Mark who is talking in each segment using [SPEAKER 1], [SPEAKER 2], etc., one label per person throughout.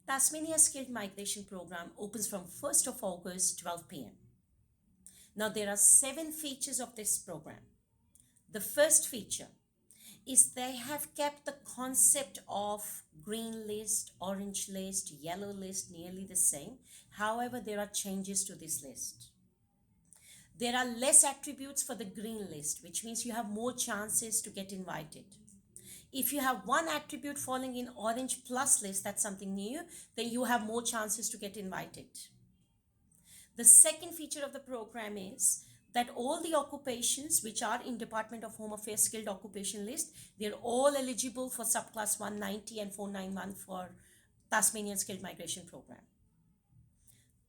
[SPEAKER 1] Tasmania Skilled Migration Program opens from 1st of August, 12 p.m. Now, there are 7 features of this program. The first feature is they have kept the concept of green list, orange list, yellow list nearly the same. However, there are changes to this list. There are less attributes for the green list, which means you have more chances to get invited. If you have one attribute falling in orange plus list, that's something new, then you have more chances to get invited. The second feature of the program is that all the occupations which are in Department of Home Affairs skilled occupation list, they're all eligible for subclass 190 and 491 for Tasmanian Skilled Migration Program.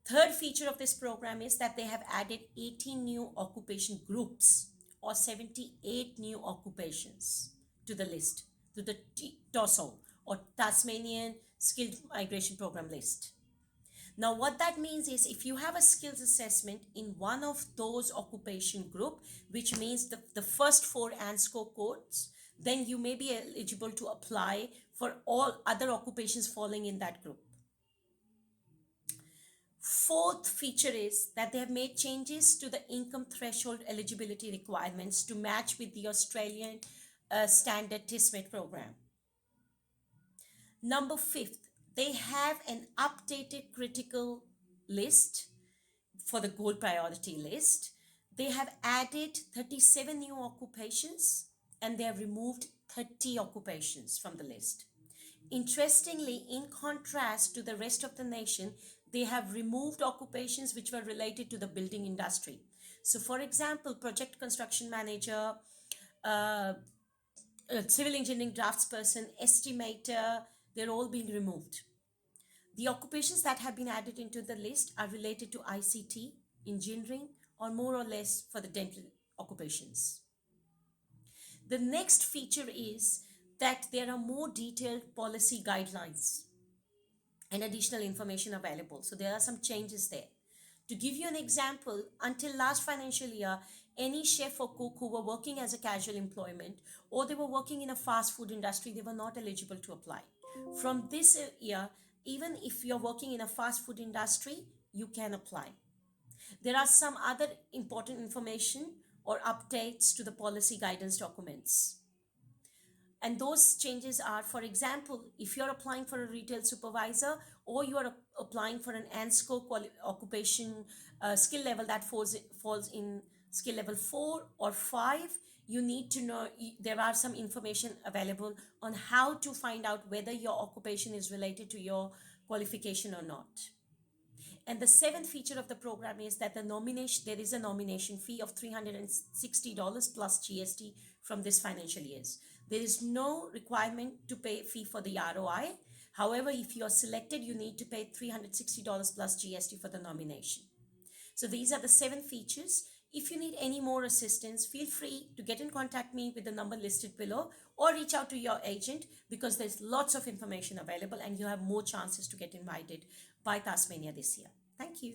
[SPEAKER 1] Third feature of this program is that they have added 18 new occupation groups or 78 new occupations to the list, to the TOSO or Tasmanian Skilled Migration Program list. Now, what that means is if you have a skills assessment in one of those occupation group, which means the first 4 ANSCO codes, then you may be eligible to apply for all other occupations falling in that group. Fourth feature is that they have made changes to the income threshold eligibility requirements to match with the Australian standard TISMET program. Number 5th, they have an updated critical list for the gold priority list. They have added 37 new occupations and they have removed 30 occupations from the list. Interestingly, in contrast to the rest of the nation, they have removed occupations which were related to the building industry. So for example, project construction manager, civil engineering draftsperson, estimator, they're all being removed. The occupations that have been added into the list are related to ICT, engineering, or more or less for the dental occupations. The next feature is that there are more detailed policy guidelines and additional information available. So there are some changes there. To give you an example, until last financial year, any chef or cook who were working as a casual employment or they were working in a fast food industry, they were not eligible to apply. From this year, even if you're working in a fast food industry, you can apply. There are some other important information or updates to the policy guidance documents. And those changes are, for example, if you're applying for a retail supervisor or you are applying for an ANSCO occupation skill level that falls in skill level 4 or 5, you need to know, there are some information available on how to find out whether your occupation is related to your qualification or not. And the 7th feature of the program is that there is a nomination fee of $360 plus GST from this financial years. There is no requirement to pay fee for the ROI. However, if you are selected, you need to pay $360 plus GST for the nomination. So these are the 7 features. If you need any more assistance, feel free to get in contact me with the number listed below or reach out to your agent because there's lots of information available and you have more chances to get invited by Tasmania this year. Thank you.